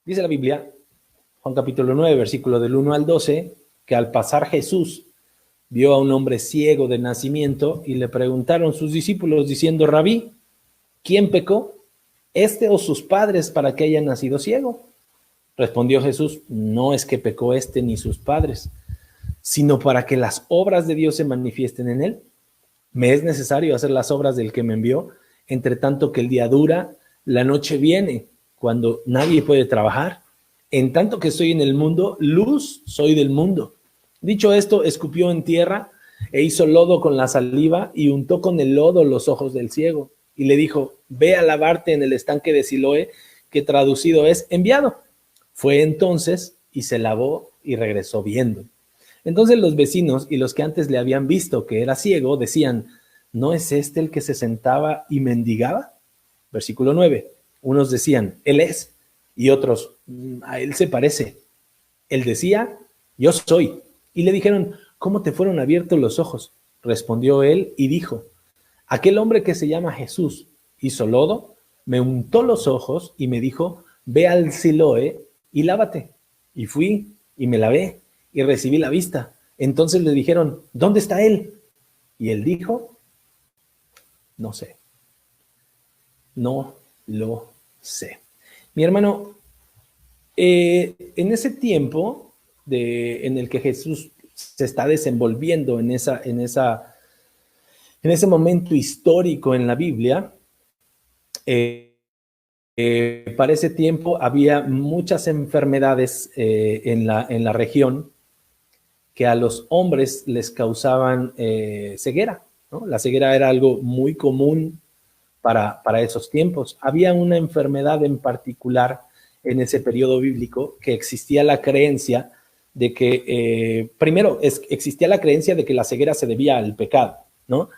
Dice la Biblia, Juan capítulo 9, versículo del 1 al 12, que al pasar Jesús vio a un hombre ciego de nacimiento y le preguntaron sus discípulos diciendo: Rabí, ¿quién pecó, este o sus padres, para que haya nacido ciego? Respondió Jesús: no es que pecó este ni sus padres, sino para que las obras de Dios se manifiesten en él. Me es necesario hacer las obras del que me envió, entre tanto que el día dura, la noche viene, cuando nadie puede trabajar. En tanto que estoy en el mundo, luz soy del mundo. Dicho esto, escupió en tierra e hizo lodo con la saliva y untó con el lodo los ojos del ciego. Y le dijo: ve a lavarte en el estanque de Siloé, que traducido es enviado. Fue entonces y se lavó y regresó viendo. Entonces los vecinos y los que antes le habían visto que era ciego decían: ¿no es este el que se sentaba y mendigaba? Versículo 9. Unos decían: él es, y otros: a él se parece. Él decía: yo soy. Y le dijeron: ¿cómo te fueron abiertos los ojos? Respondió él y dijo: aquel hombre que se llama Jesús hizo lodo, me untó los ojos y me dijo: ve al Siloé y lávate. Y fui y me lavé y recibí la vista. Entonces le dijeron: ¿dónde está él? Y él dijo: no sé, no lo sé. Mi hermano, en ese tiempo en el que Jesús se está desenvolviendo en ese momento histórico en la Biblia, para ese tiempo había muchas enfermedades en la región que a los hombres les causaban ceguera, ¿no? La ceguera era algo muy común para esos tiempos. Había una enfermedad en particular en ese periodo bíblico que existía la creencia de que, primero, existía la creencia de que la ceguera se debía al pecado, ¿no?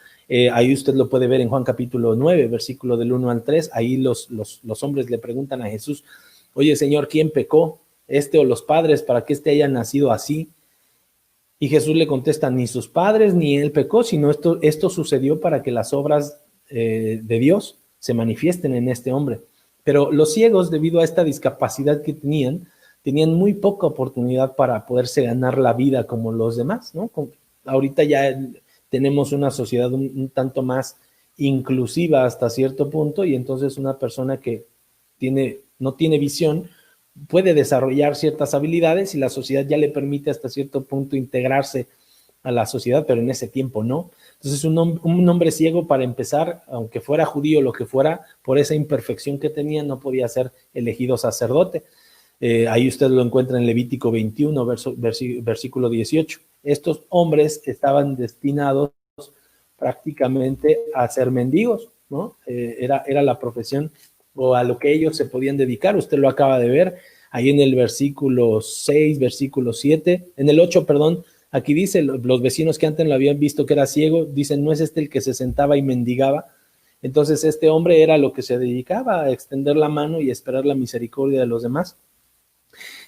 Ahí usted lo puede ver en Juan capítulo 9, versículo del 1 al 3. Ahí los hombres le preguntan a Jesús: oye, Señor, ¿quién pecó, este o los padres, para que este haya nacido así? Y Jesús le contesta: ni sus padres ni él pecó, sino esto sucedió para que las obras de Dios se manifiesten en este hombre. Pero los ciegos, debido a esta discapacidad que tenían muy poca oportunidad para poderse ganar la vida como los demás, ¿no? Ahorita ya tenemos una sociedad un tanto más inclusiva hasta cierto punto, y entonces una persona que no tiene visión puede desarrollar ciertas habilidades y la sociedad ya le permite hasta cierto punto integrarse a la sociedad, pero en ese tiempo no. Entonces un hombre ciego, para empezar, aunque fuera judío o lo que fuera, por esa imperfección que tenía, no podía ser elegido sacerdote. Ahí usted lo encuentra en Levítico 21, versículo 18. Estos hombres estaban destinados prácticamente a ser mendigos, ¿no? Era la profesión o a lo que ellos se podían dedicar. Usted lo acaba de ver ahí en el versículo 6, versículo 7, en el 8, perdón. Aquí dice: los vecinos que antes lo habían visto que era ciego, dicen: ¿no es este el que se sentaba y mendigaba? Entonces este hombre era lo que se dedicaba, a extender la mano y esperar la misericordia de los demás.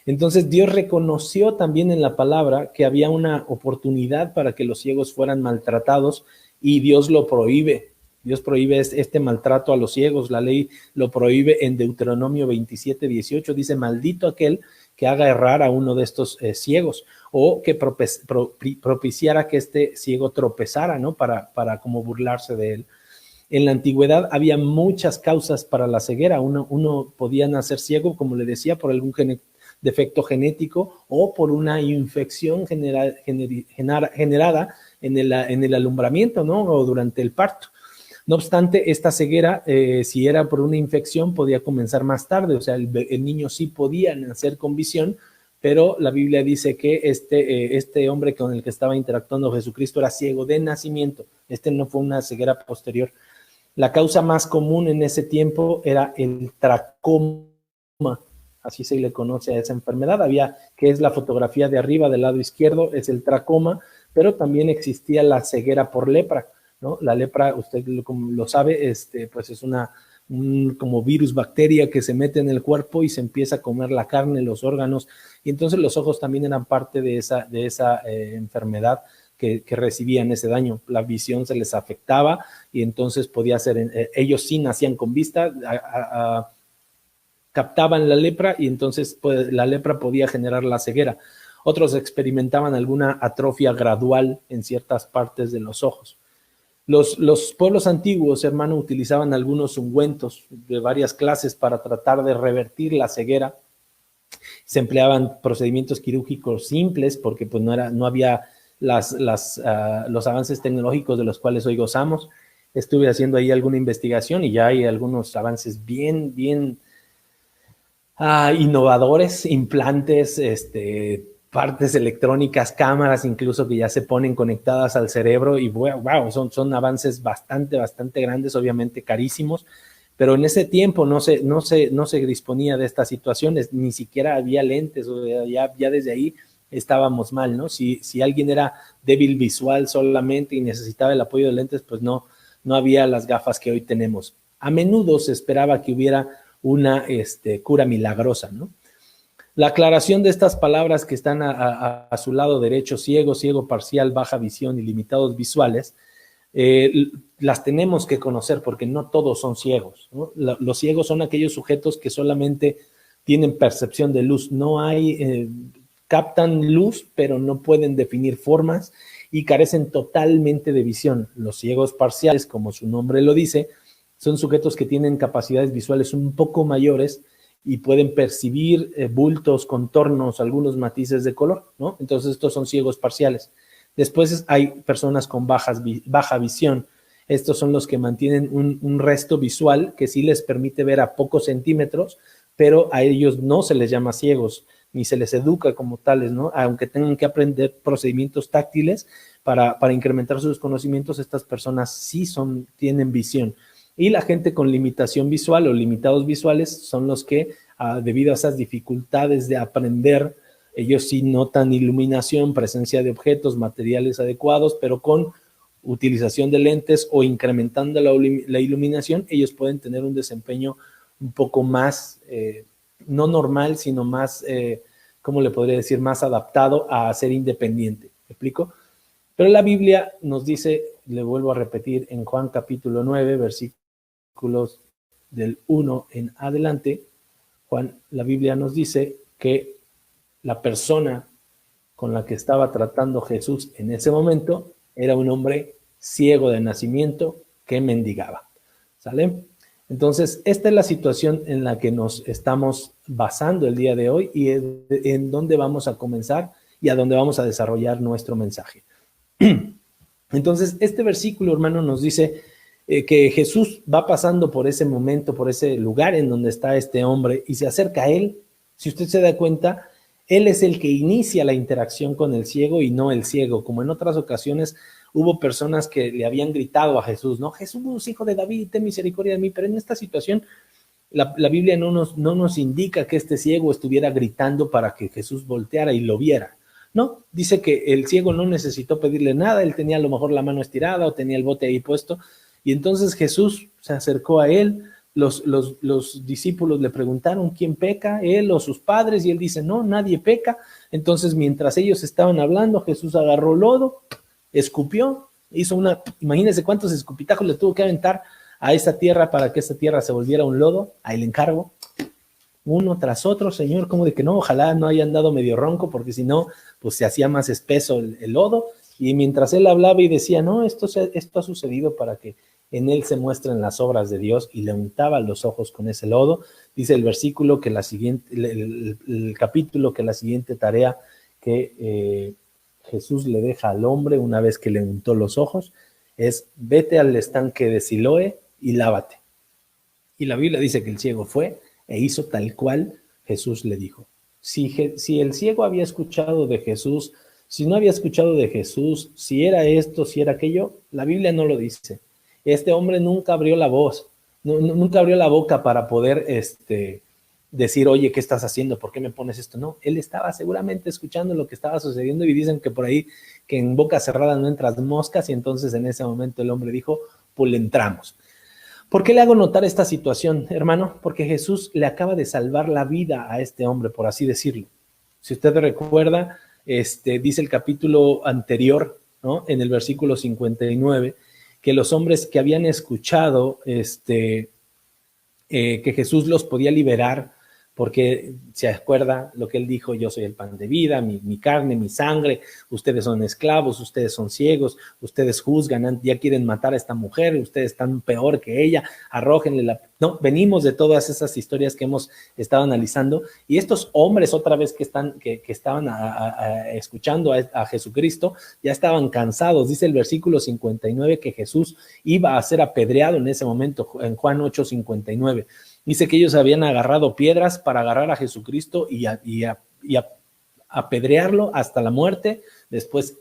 Entonces Dios reconoció también en la palabra que había una oportunidad para que los ciegos fueran maltratados, y Dios lo prohíbe. Dios prohíbe este maltrato a los ciegos. La ley lo prohíbe en Deuteronomio 27, 18. Dice: maldito aquel que haga errar a uno de estos ciegos, o que propiciara que este ciego tropezara, ¿no? Para como burlarse de él. En la antigüedad había muchas causas para la ceguera. Uno podía nacer ciego, como le decía, por algún defecto genético o por una infección generada en el alumbramiento, ¿no? O durante el parto. No obstante, esta ceguera, si era por una infección, podía comenzar más tarde. O sea, el niño sí podía nacer con visión, pero la Biblia dice que este hombre con el que estaba interactuando Jesucristo era ciego de nacimiento. No fue una ceguera posterior. La causa más común en ese tiempo era el tracoma, así se le conoce a esa enfermedad. Que es la fotografía de arriba del lado izquierdo, es el tracoma, pero también existía la ceguera por lepra, ¿no? La lepra, usted como lo sabe, pues es como virus, bacteria que se mete en el cuerpo y se empieza a comer la carne, los órganos, y entonces los ojos también eran parte de esa enfermedad que recibían ese daño. La visión se les afectaba y entonces podía ser, ellos sí nacían con vista. captaban la lepra y entonces pues, la lepra podía generar la ceguera. Otros experimentaban alguna atrofia gradual en ciertas partes de los ojos. Los pueblos antiguos, hermano, utilizaban algunos ungüentos de varias clases para tratar de revertir la ceguera. Se empleaban procedimientos quirúrgicos simples porque pues no había los avances tecnológicos de los cuales hoy gozamos. Estuve haciendo ahí alguna investigación y ya hay algunos avances bien innovadores, implantes, partes electrónicas, cámaras incluso que ya se ponen conectadas al cerebro y wow, son avances bastante grandes, obviamente carísimos, pero en ese tiempo no se disponía de estas situaciones, ni siquiera había lentes, o ya desde ahí estábamos mal, ¿no? Si alguien era débil visual solamente y necesitaba el apoyo de lentes, pues no había las gafas que hoy tenemos. A menudo se esperaba que hubiera una cura milagrosa, ¿no? La aclaración de estas palabras que están a su lado derecho, ciego, ciego parcial, baja visión y limitados visuales, las tenemos que conocer porque no todos son ciegos, ¿no? Los ciegos son aquellos sujetos que solamente tienen percepción de luz, captan luz, pero no pueden definir formas y carecen totalmente de visión. Los ciegos parciales, como su nombre lo dice, son sujetos que tienen capacidades visuales un poco mayores y pueden percibir bultos, contornos, algunos matices de color, ¿no? Entonces estos son ciegos parciales. Después hay personas con baja visión. Estos son los que mantienen un resto visual que sí les permite ver a pocos centímetros, pero a ellos no se les llama ciegos, ni se les educa como tales, ¿no? Aunque tengan que aprender procedimientos táctiles para incrementar sus conocimientos, estas personas sí tienen visión. Y la gente con limitación visual o limitados visuales son los que, debido a esas dificultades de aprender, ellos sí notan iluminación, presencia de objetos, materiales adecuados, pero con utilización de lentes o incrementando la iluminación, ellos pueden tener un desempeño un poco más, no normal, sino más, ¿cómo le podría decir? Más adaptado a ser independiente. ¿Me explico? Pero la Biblia nos dice, le vuelvo a repetir, en Juan capítulo 9, versículos del 1 en adelante, la Biblia nos dice que la persona con la que estaba tratando Jesús en ese momento era un hombre ciego de nacimiento que mendigaba. ¿Sale? Entonces, esta es la situación en la que nos estamos basando el día de hoy y en dónde vamos a comenzar y a dónde vamos a desarrollar nuestro mensaje. Entonces, este versículo, hermano, nos dice que Jesús va pasando por ese momento, por ese lugar en donde está este hombre y se acerca a él. Si usted se da cuenta, él es el que inicia la interacción con el ciego y no el ciego, como en otras ocasiones hubo personas que le habían gritado a Jesús, ¿no? Jesús, hijo de David, ten misericordia de mí, pero en esta situación la Biblia no nos indica que este ciego estuviera gritando para que Jesús volteara y lo viera. No, dice que el ciego no necesitó pedirle nada, él tenía a lo mejor la mano estirada o tenía el bote ahí puesto, y entonces Jesús se acercó a él, los discípulos le preguntaron quién peca, él o sus padres, y él dice, no, nadie peca. Entonces mientras ellos estaban hablando, Jesús agarró lodo, escupió, imagínense cuántos escupitajos le tuvo que aventar a esa tierra para que esa tierra se volviera un lodo, ahí le encargo, uno tras otro, Señor, como de que no, ojalá no hayan dado medio ronco, porque si no, pues se hacía más espeso el lodo, y mientras él hablaba y decía, no, esto ha sucedido para que en él se muestren las obras de Dios, y le untaba los ojos con ese lodo. Dice el versículo que el capítulo que la siguiente tarea que Jesús le deja al hombre una vez que le untó los ojos es, vete al estanque de Siloé y lávate. Y la Biblia dice que el ciego fue e hizo tal cual Jesús le dijo. Si el ciego había escuchado de Jesús, si no había escuchado de Jesús, si era esto, si era aquello, la Biblia no lo dice. Este hombre nunca abrió la voz, nunca abrió la boca para poder decir, oye, ¿qué estás haciendo? ¿Por qué me pones esto? No, él estaba seguramente escuchando lo que estaba sucediendo, y dicen que por ahí, que en boca cerrada no entran moscas, y entonces en ese momento el hombre dijo, pues le entramos. ¿Por qué le hago notar esta situación, hermano? Porque Jesús le acaba de salvar la vida a este hombre, por así decirlo. Si usted recuerda, dice el capítulo anterior, ¿no? En el versículo 59, que los hombres que habían escuchado que Jesús los podía liberar porque se acuerda lo que él dijo: yo soy el pan de vida, mi carne, mi sangre, ustedes son esclavos, ustedes son ciegos, ustedes juzgan, ya quieren matar a esta mujer, ustedes están peor que ella, arrójenle la... No, venimos de todas esas historias que hemos estado analizando, y estos hombres otra vez que estaban escuchando a Jesucristo, ya estaban cansados. Dice el versículo 59 que Jesús iba a ser apedreado en ese momento, en Juan 8:59. Dice que ellos habían agarrado piedras para agarrar a Jesucristo y apedrearlo hasta la muerte, después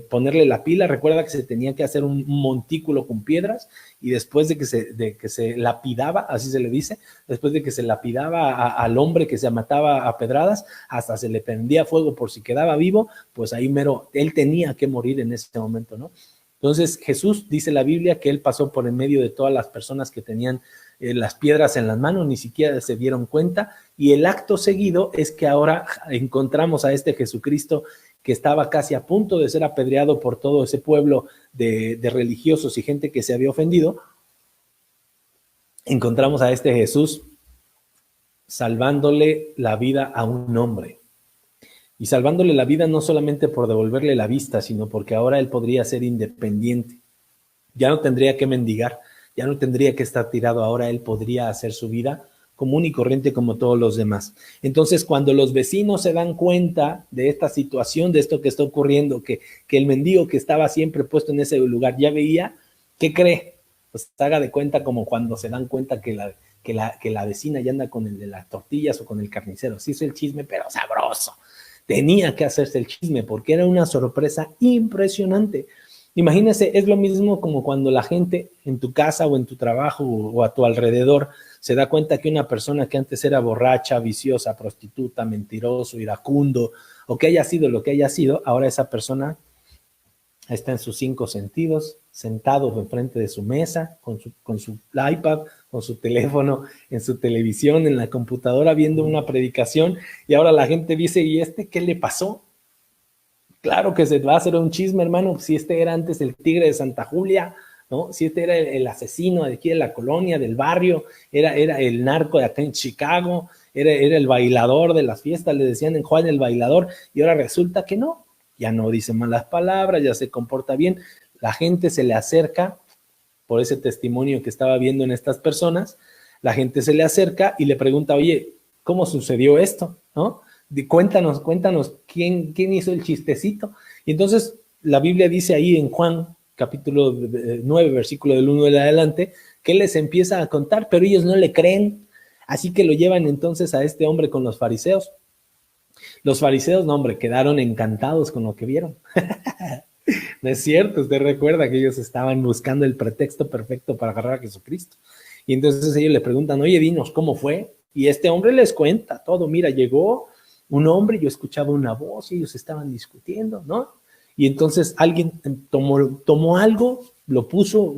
ponerle la pila. Recuerda que se tenía que hacer un montículo con piedras, y después de que se lapidaba, así se le dice, después de que se lapidaba al hombre que se mataba a pedradas, hasta se le prendía fuego por si quedaba vivo, pues ahí mero, él tenía que morir en ese momento, ¿no? Entonces Jesús, dice la Biblia, que él pasó por en medio de todas las personas que tenían las piedras en las manos, ni siquiera se dieron cuenta, y el acto seguido es que ahora encontramos a este Jesucristo que estaba casi a punto de ser apedreado por todo ese pueblo de religiosos y gente que se había ofendido. Encontramos a este Jesús salvándole la vida a un hombre, y salvándole la vida no solamente por devolverle la vista, sino porque ahora él podría ser independiente, ya no tendría que mendigar, ya no tendría que estar tirado, ahora él podría hacer su vida común y corriente como todos los demás. Entonces, cuando los vecinos se dan cuenta de esta situación, de esto que está ocurriendo, que el mendigo que estaba siempre puesto en ese lugar ya veía, ¿qué cree? Pues haga de cuenta como cuando se dan cuenta que la vecina ya anda con el de las tortillas o con el carnicero. Se hizo el chisme, pero sabroso. Tenía que hacerse el chisme porque era una sorpresa impresionante. Imagínense, es lo mismo como cuando la gente en tu casa o en tu trabajo o a tu alrededor se da cuenta que una persona que antes era borracha, viciosa, prostituta, mentiroso, iracundo, o que haya sido lo que haya sido, ahora esa persona está en sus 5 sentidos, sentado enfrente de su mesa, con su iPad, con su teléfono, en su televisión, en la computadora, viendo una predicación, y ahora la gente dice: ¿y qué le pasó? Claro que se va a hacer un chisme, hermano. Si este era antes el tigre de Santa Julia, ¿no? Si este era el asesino de aquí de la colonia, del barrio, era el narco de acá en Chicago, era el bailador de las fiestas, le decían en Juan el bailador, y ahora resulta que no, ya no dice malas palabras, ya se comporta bien. La gente se le acerca por ese testimonio que estaba viendo en estas personas, la gente se le acerca y le pregunta: oye, ¿cómo sucedió esto? ¿No? Cuéntanos quién hizo el chistecito. Y entonces la Biblia dice ahí en Juan capítulo 9, versículo del 1 en adelante, que él les empieza a contar, pero ellos no le creen, así que lo llevan entonces a este hombre con los fariseos. Los fariseos, no, hombre, quedaron encantados con lo que vieron. No es cierto, usted recuerda que ellos estaban buscando el pretexto perfecto para agarrar a Jesucristo. Y entonces ellos le preguntan: oye, dinos, ¿cómo fue? Y este hombre les cuenta todo. Mira, llegó un hombre, yo escuchaba una voz y ellos estaban discutiendo, ¿no? Y entonces alguien tomó algo, me lo puso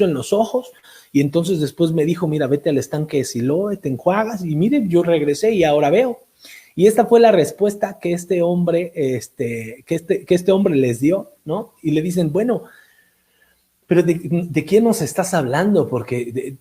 en los ojos, y entonces después me dijo: mira, vete al estanque de Siloé, te enjuagas, y mire, yo regresé y ahora veo. Y esta fue la respuesta que este hombre les dio, ¿no? Y le dicen: bueno, pero ¿de quién nos estás hablando? Porque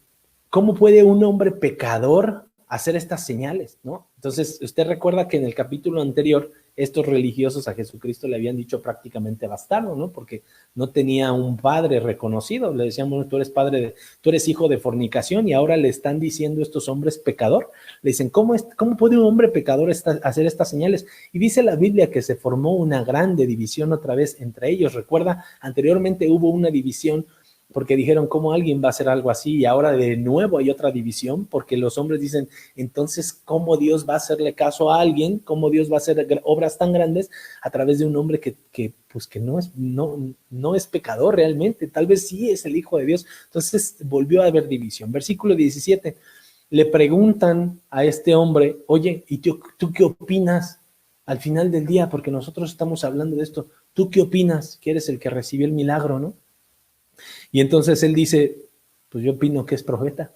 ¿cómo puede un hombre pecador hacer estas señales, ¿no? Entonces, usted recuerda que en el capítulo anterior, estos religiosos a Jesucristo le habían dicho prácticamente bastardo, ¿no? Porque no tenía un padre reconocido. Le decían: bueno, tú eres hijo de fornicación, y ahora le están diciendo estos hombres pecador. Le dicen: ¿cómo puede un hombre pecador hacer estas señales? Y dice la Biblia que se formó una grande división otra vez entre ellos. Recuerda, anteriormente hubo una división porque dijeron: ¿cómo alguien va a hacer algo así? Y ahora de nuevo hay otra división, porque los hombres dicen: entonces, ¿cómo Dios va a hacerle caso a alguien? ¿Cómo Dios va a hacer obras tan grandes a través de un hombre que no es pecador realmente? Tal vez sí es el Hijo de Dios. Entonces volvió a haber división. Versículo 17, le preguntan a este hombre: oye, ¿y tú qué opinas al final del día? Porque nosotros estamos hablando de esto. ¿Tú qué opinas? Que eres el que recibió el milagro, ¿no? Y entonces él dice: pues yo opino que es profeta.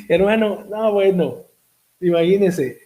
Hermano, no, bueno, imagínense,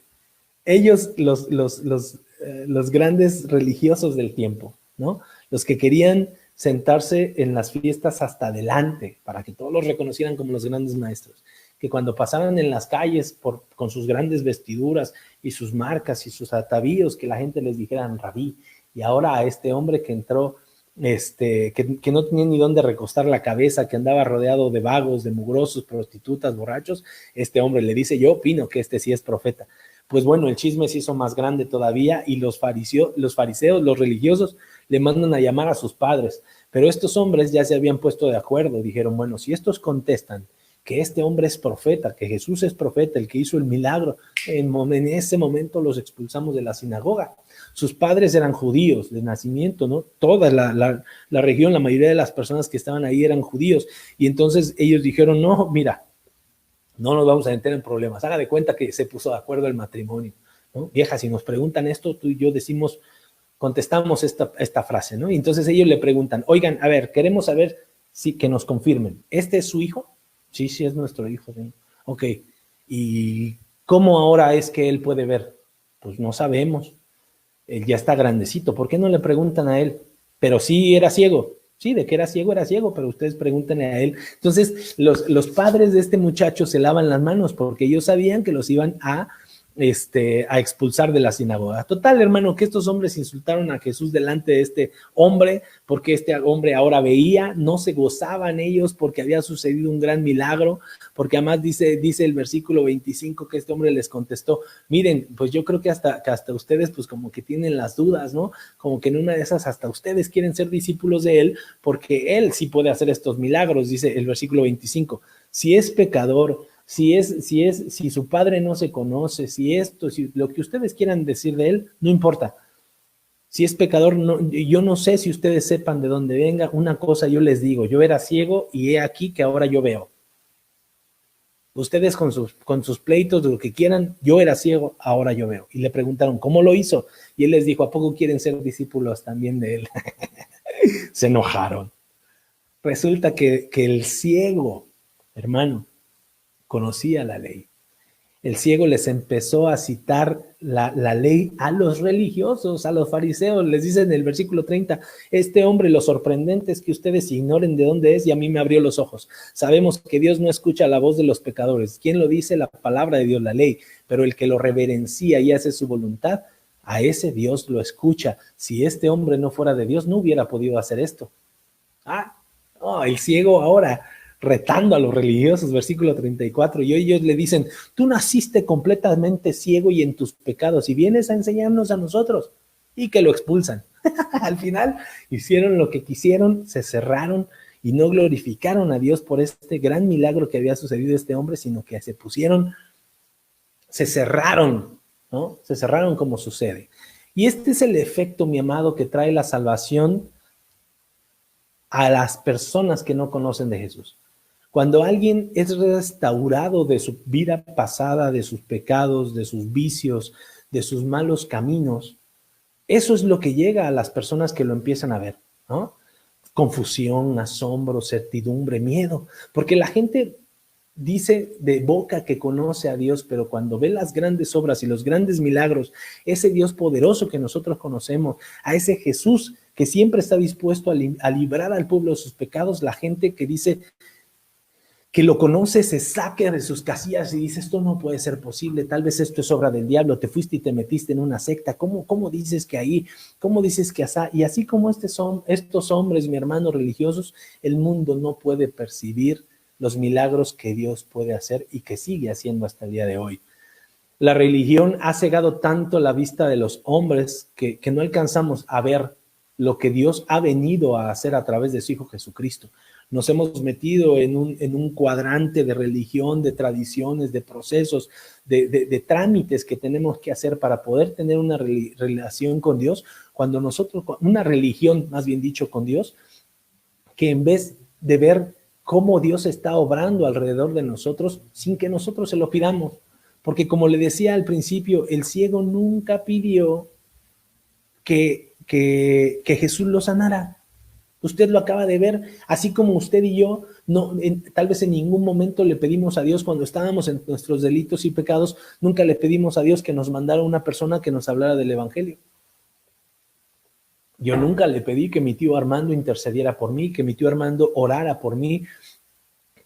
ellos, los grandes religiosos del tiempo, ¿no? Los que querían sentarse en las fiestas hasta adelante, para que todos los reconocieran como los grandes maestros. que cuando pasaban en las calles con sus grandes vestiduras y sus marcas y sus atavíos, que la gente les dijera rabí. Y ahora a este hombre que entró, que no tenía ni dónde recostar la cabeza, que andaba rodeado de vagos, de mugrosos, prostitutas, borrachos, este hombre le dice, yo opino que este sí es profeta. Pues bueno, el chisme se hizo más grande todavía y los fariseos, los religiosos, le mandan a llamar a sus padres. Pero estos hombres ya se habían puesto de acuerdo, dijeron, bueno, si estos contestan que este hombre es profeta, que Jesús es profeta, el que hizo el milagro, en ese momento los expulsamos de la sinagoga. Sus padres eran judíos de nacimiento, ¿no? Toda la región, la mayoría de las personas que estaban ahí eran judíos. Y entonces ellos dijeron, no, mira, no nos vamos a meter en problemas. Haga de cuenta que se puso de acuerdo el matrimonio, ¿no? Vieja, si nos preguntan esto, tú y yo decimos, contestamos esta frase, ¿no? Y entonces ellos le preguntan, oigan, a ver, queremos saber que nos confirmen, ¿este es su hijo? Sí, sí, es nuestro hijo, sí. Ok, ¿y cómo ahora es que él puede ver? Pues no sabemos. Él ya está grandecito. ¿Por qué no le preguntan a él? Pero sí era ciego. Sí, de que era ciego, pero ustedes pregúntenle a él. Entonces, los padres de este muchacho se lavan las manos porque ellos sabían que los iban a expulsar de la sinagoga. Total, hermano, que estos hombres insultaron a Jesús delante de este hombre, porque este hombre ahora veía, no se gozaban ellos porque había sucedido un gran milagro, porque además dice el versículo 25 que este hombre les contestó, miren, pues yo creo que hasta ustedes pues como que tienen las dudas, ¿no? Como que en una de esas hasta ustedes quieren ser discípulos de él, porque él sí puede hacer estos milagros, dice el versículo 25, si es pecador, si su padre no se conoce, si lo que ustedes quieran decir de él, no importa. Si es pecador, yo no sé si ustedes sepan de dónde venga. Una cosa yo les digo, yo era ciego y he aquí que ahora yo veo. Ustedes con sus pleitos de lo que quieran, yo era ciego, ahora yo veo. Y le preguntaron, ¿cómo lo hizo? Y él les dijo, ¿a poco quieren ser discípulos también de él? Se enojaron. Resulta que el ciego, hermano, conocía la ley. El ciego les empezó a citar la ley a los religiosos, a los fariseos. Les dice en el versículo 30, este hombre, lo sorprendente es que ustedes ignoren de dónde es y a mí me abrió los ojos. Sabemos que Dios no escucha la voz de los pecadores. ¿Quién lo dice? La palabra de Dios, la ley. Pero el que lo reverencia y hace su voluntad, a ese Dios lo escucha. Si este hombre no fuera de Dios, no hubiera podido hacer esto. El ciego ahora retando a los religiosos, versículo 34, y ellos le dicen, tú naciste completamente ciego y en tus pecados, y vienes a enseñarnos a nosotros, y que lo expulsan. Al final hicieron lo que quisieron, se cerraron y no glorificaron a Dios por este gran milagro que había sucedido a este hombre, sino que se cerraron, ¿no? Se cerraron como sucede. Y este es el efecto, mi amado, que trae la salvación a las personas que no conocen de Jesús. Cuando alguien es restaurado de su vida pasada, de sus pecados, de sus vicios, de sus malos caminos, eso es lo que llega a las personas que lo empiezan a ver, ¿no? Confusión, asombro, certidumbre, miedo, porque la gente dice de boca que conoce a Dios, pero cuando ve las grandes obras y los grandes milagros, ese Dios poderoso que nosotros conocemos, a ese Jesús que siempre está dispuesto a librar al pueblo de sus pecados, la gente que dice que lo conoce se saque de sus casillas y dice, esto no puede ser posible, tal vez esto es obra del diablo, te fuiste y te metiste en una secta, ¿cómo dices que ahí? ¿Cómo dices que asá? Y así como estos hombres, mi hermano, religiosos, el mundo no puede percibir los milagros que Dios puede hacer y que sigue haciendo hasta el día de hoy. La religión ha cegado tanto la vista de los hombres que no alcanzamos a ver lo que Dios ha venido a hacer a través de su Hijo Jesucristo. Nos hemos metido en un cuadrante de religión, de tradiciones, de procesos, de trámites que tenemos que hacer para poder tener una relación con Dios, cuando nosotros, una religión, más bien dicho, con Dios, que en vez de ver cómo Dios está obrando alrededor de nosotros, sin que nosotros se lo pidamos, porque como le decía al principio, el ciego nunca pidió que Jesús lo sanara. Usted lo acaba de ver, así como usted y yo, tal vez en ningún momento le pedimos a Dios cuando estábamos en nuestros delitos y pecados, nunca le pedimos a Dios que nos mandara una persona que nos hablara del Evangelio. Yo nunca le pedí que mi tío Armando intercediera por mí, que mi tío Armando orara por mí,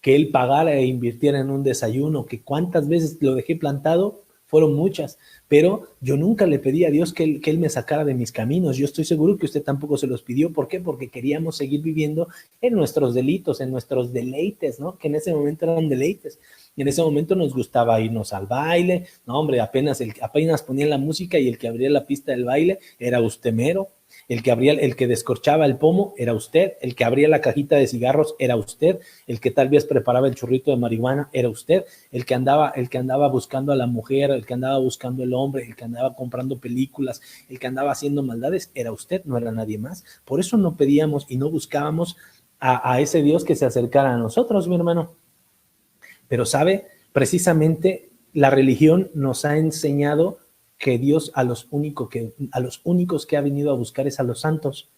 que él pagara e invirtiera en un desayuno, que cuántas veces lo dejé plantado, fueron muchas, pero yo nunca le pedí a Dios que él me sacara de mis caminos. Yo estoy seguro que usted tampoco se los pidió. ¿Por qué? Porque queríamos seguir viviendo en nuestros delitos, en nuestros deleites, ¿no? Que en ese momento eran deleites. Y en ese momento nos gustaba irnos al baile. No, hombre, apenas ponían la música y el que abría la pista del baile era usted mero. El que descorchaba el pomo era usted, el que abría la cajita de cigarros era usted, el que tal vez preparaba el churrito de marihuana era usted, el que andaba buscando a la mujer, el que andaba buscando el hombre, el que andaba comprando películas, el que andaba haciendo maldades era usted, no era nadie más. Por eso no pedíamos y no buscábamos a ese Dios que se acercara a nosotros, mi hermano. Pero sabe, precisamente la religión nos ha enseñado que Dios a los únicos que ha venido a buscar es a los santos.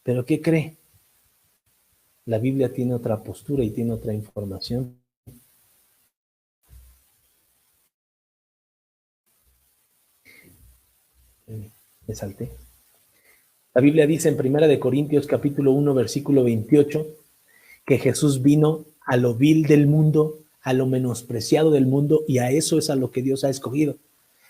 ¿Pero qué cree? La Biblia tiene otra postura y tiene otra información. Me salté. La Biblia dice en 1 Corintios capítulo 1, versículo 28, que Jesús vino a lo vil del mundo, a lo menospreciado del mundo, y a eso es a lo que Dios ha escogido.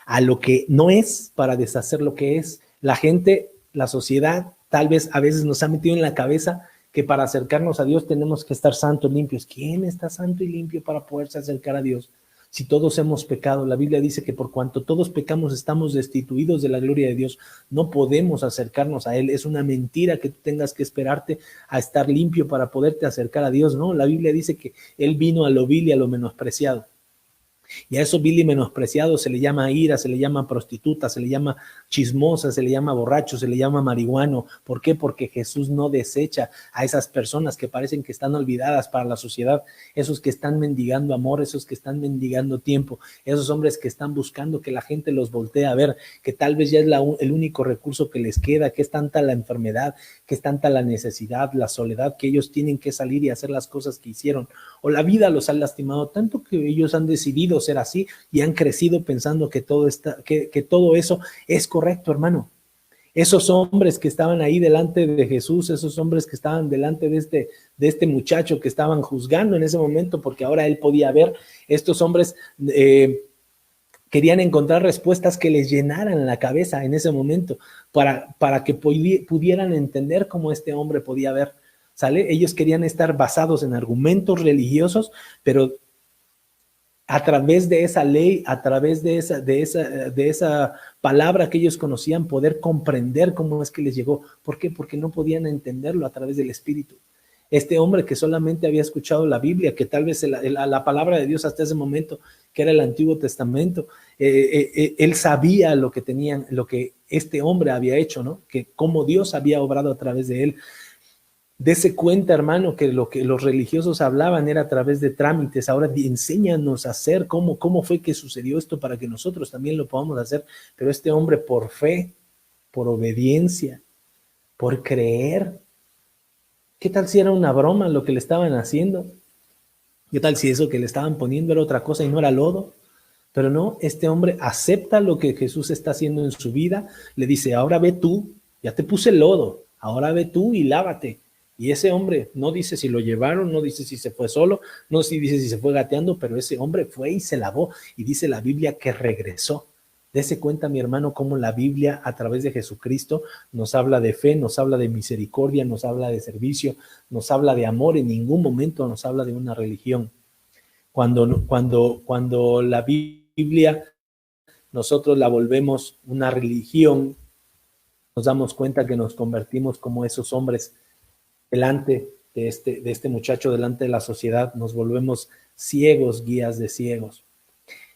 A lo que no es para deshacer lo que es. La gente, la sociedad, tal vez a veces nos ha metido en la cabeza que para acercarnos a Dios tenemos que estar santos, limpios. ¿Quién está santo y limpio para poderse acercar a Dios? Si todos hemos pecado, la Biblia dice que por cuanto todos pecamos estamos destituidos de la gloria de Dios. No podemos acercarnos a Él. Es una mentira que tú tengas que esperarte a estar limpio para poderte acercar a Dios. No, la Biblia dice que Él vino a lo vil y a lo menospreciado. Y a eso vil y menospreciado se le llama ira, se le llama prostituta, se le llama chismosa, se le llama borracho, se le llama marihuano. ¿Por qué? Porque Jesús no desecha a esas personas que parecen que están olvidadas para la sociedad, esos que están mendigando amor, esos que están mendigando tiempo, esos hombres que están buscando que la gente los voltee a ver, que tal vez ya es el único recurso que les queda, que es tanta la enfermedad, que es tanta la necesidad, la soledad, que ellos tienen que salir y hacer las cosas que hicieron. O la vida los ha lastimado tanto que ellos han decidido ser así y han crecido pensando que todo eso es correcto, hermano. Esos hombres que estaban ahí delante de Jesús, esos hombres que estaban delante de este muchacho que estaban juzgando en ese momento, porque ahora él podía ver, estos hombres querían encontrar respuestas que les llenaran la cabeza en ese momento para que pudieran entender cómo este hombre podía ver. ¿Sale? Ellos querían estar basados en argumentos religiosos, pero a través de esa ley, a través de esa palabra que ellos conocían, poder comprender cómo es que les llegó. ¿Por qué? Porque no podían entenderlo a través del Espíritu. Este hombre que solamente había escuchado la Biblia, que tal vez la palabra de Dios hasta ese momento, que era el Antiguo Testamento, él sabía lo que este hombre había hecho, ¿no? Que cómo Dios había obrado a través de él. Dese cuenta, hermano, que lo que los religiosos hablaban era a través de trámites. Ahora enséñanos a hacer cómo fue que sucedió esto para que nosotros también lo podamos hacer. Pero este hombre, por fe, por obediencia, por creer. ¿Qué tal si era una broma lo que le estaban haciendo? ¿Qué tal si eso que le estaban poniendo era otra cosa y no era lodo? Pero no, este hombre acepta lo que Jesús está haciendo en su vida. Le dice, ahora ve tú, ya te puse el lodo, ahora ve tú y lávate. Y ese hombre no dice si lo llevaron, no dice si se fue solo, no dice si se fue gateando, pero ese hombre fue y se lavó. Y dice la Biblia que regresó. Dese cuenta, mi hermano, cómo la Biblia a través de Jesucristo nos habla de fe, nos habla de misericordia, nos habla de servicio, nos habla de amor. En ningún momento nos habla de una religión. Cuando la Biblia nosotros la volvemos una religión, nos damos cuenta que nos convertimos como esos hombres delante de este muchacho, delante de la sociedad, nos volvemos ciegos, guías de ciegos.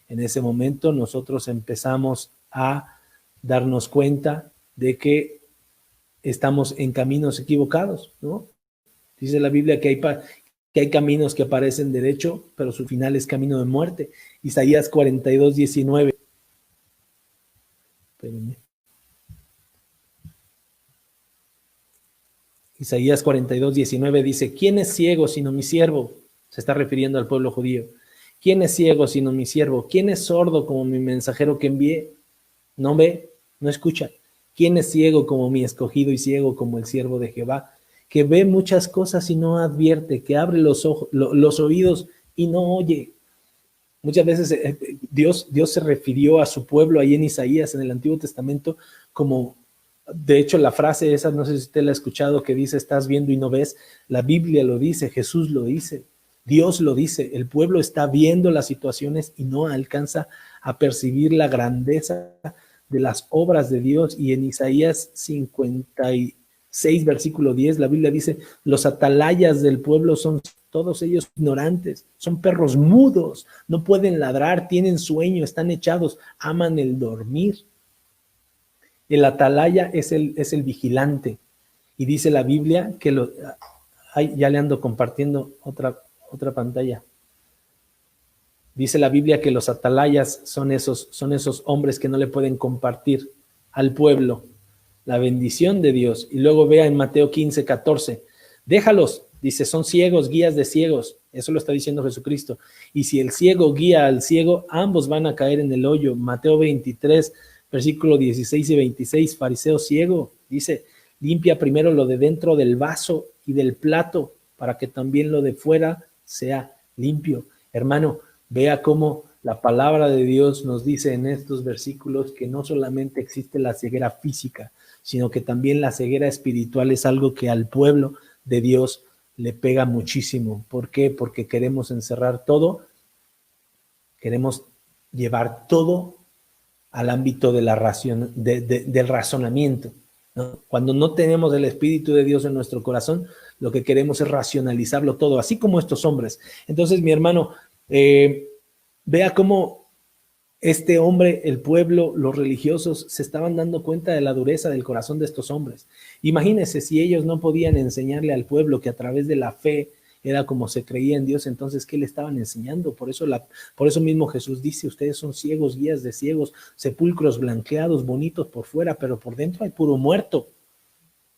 En ese momento nosotros empezamos a darnos cuenta de que estamos en caminos equivocados, ¿no? Dice la Biblia que hay caminos que parecen derecho, pero su final es camino de muerte. Isaías 42, 19. Espérenme. Isaías 42, 19 dice, ¿quién es ciego sino mi siervo? Se está refiriendo al pueblo judío. ¿Quién es ciego sino mi siervo? ¿Quién es sordo como mi mensajero que envié? ¿No ve? ¿No escucha? ¿Quién es ciego como mi escogido y ciego como el siervo de Jehová? que ve muchas cosas y no advierte, que abre los ojos, los oídos y no oye. Muchas veces Dios se refirió a su pueblo ahí en Isaías, en el Antiguo Testamento, como, de hecho, la frase esa, no sé si usted la ha escuchado, que dice, estás viendo y no ves. La Biblia lo dice, Jesús lo dice, Dios lo dice. El pueblo está viendo las situaciones y no alcanza a percibir la grandeza de las obras de Dios. Y en Isaías 56, versículo 10, la Biblia dice, los atalayas del pueblo son todos ellos ignorantes, son perros mudos, no pueden ladrar, tienen sueño, están echados, aman el dormir. El atalaya es el vigilante. Y dice la Biblia que ya le ando compartiendo otra pantalla. Dice la Biblia que los atalayas son esos hombres que no le pueden compartir al pueblo la bendición de Dios. Y luego vea en Mateo 15, 14, déjalos, dice, son ciegos, guías de ciegos. Eso lo está diciendo Jesucristo. Y si el ciego guía al ciego, ambos van a caer en el hoyo. Mateo 23, versículo 16 y 26, fariseo ciego, dice, limpia primero lo de dentro del vaso y del plato, para que también lo de fuera sea limpio. Hermano, vea cómo la palabra de Dios nos dice en estos versículos que no solamente existe la ceguera física, sino que también la ceguera espiritual es algo que al pueblo de Dios le pega muchísimo. ¿Por qué? Porque queremos encerrar todo, queremos llevar todo al ámbito de del razonamiento, ¿no? Cuando no tenemos el Espíritu de Dios en nuestro corazón, lo que queremos es racionalizarlo todo, así como estos hombres. Entonces, mi hermano, vea cómo este hombre, el pueblo, los religiosos, se estaban dando cuenta de la dureza del corazón de estos hombres. Imagínense si ellos no podían enseñarle al pueblo que a través de la fe era como se creía en Dios, entonces, ¿qué le estaban enseñando? Por eso mismo Jesús dice, ustedes son ciegos, guías de ciegos, sepulcros blanqueados, bonitos por fuera, pero por dentro hay puro muerto.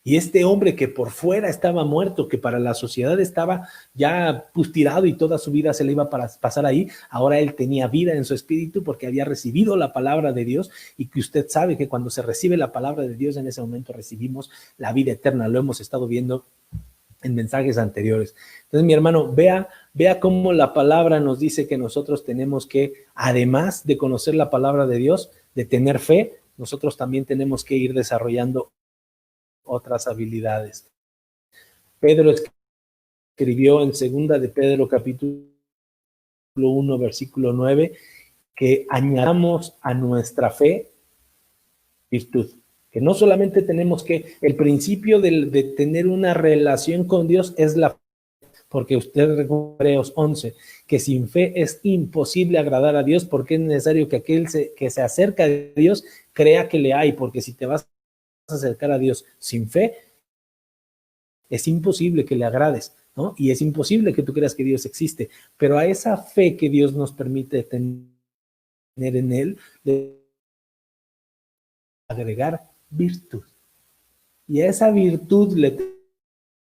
Y este hombre que por fuera estaba muerto, que para la sociedad estaba ya tirado y toda su vida se le iba a pasar ahí, ahora él tenía vida en su espíritu porque había recibido la palabra de Dios, y que usted sabe que cuando se recibe la palabra de Dios, en ese momento recibimos la vida eterna. Lo hemos estado viendo en mensajes anteriores. Entonces, mi hermano, vea cómo la palabra nos dice que nosotros tenemos que, además de conocer la palabra de Dios, de tener fe, nosotros también tenemos que ir desarrollando otras habilidades. Pedro escribió en 2 de Pedro capítulo 1 versículo 9 que añadamos a nuestra fe virtud, que no solamente tenemos que, el principio de tener una relación con Dios es la fe, porque usted recuerda Hebreos 11, que sin fe es imposible agradar a Dios, porque es necesario que aquel que se acerca a Dios crea que le hay, porque si te vas a acercar a Dios sin fe, es imposible que le agrades, ¿no? Y es imposible que tú creas que Dios existe, pero a esa fe que Dios nos permite tener en Él, le agregar virtud. Y a esa virtud le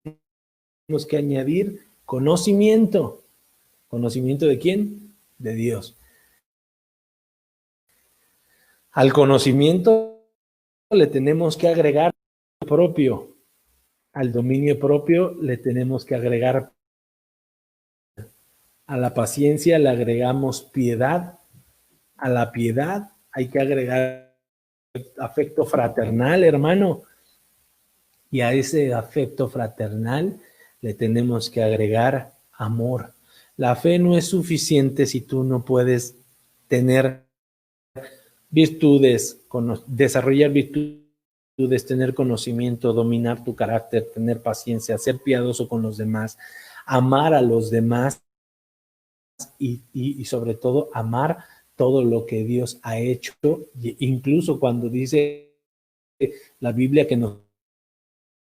tenemos que añadir conocimiento. ¿Conocimiento de quién? De Dios. Al conocimiento le tenemos que agregar propio. Al dominio propio le tenemos que agregar, a la paciencia le agregamos piedad, a la piedad hay que agregar afecto fraternal, hermano, y a ese afecto fraternal le tenemos que agregar amor. La fe no es suficiente si tú no puedes tener virtudes, desarrollar virtudes, tener conocimiento, dominar tu carácter, tener paciencia, ser piadoso con los demás, amar a los demás y sobre todo amar todo lo que Dios ha hecho, incluso cuando dice la Biblia que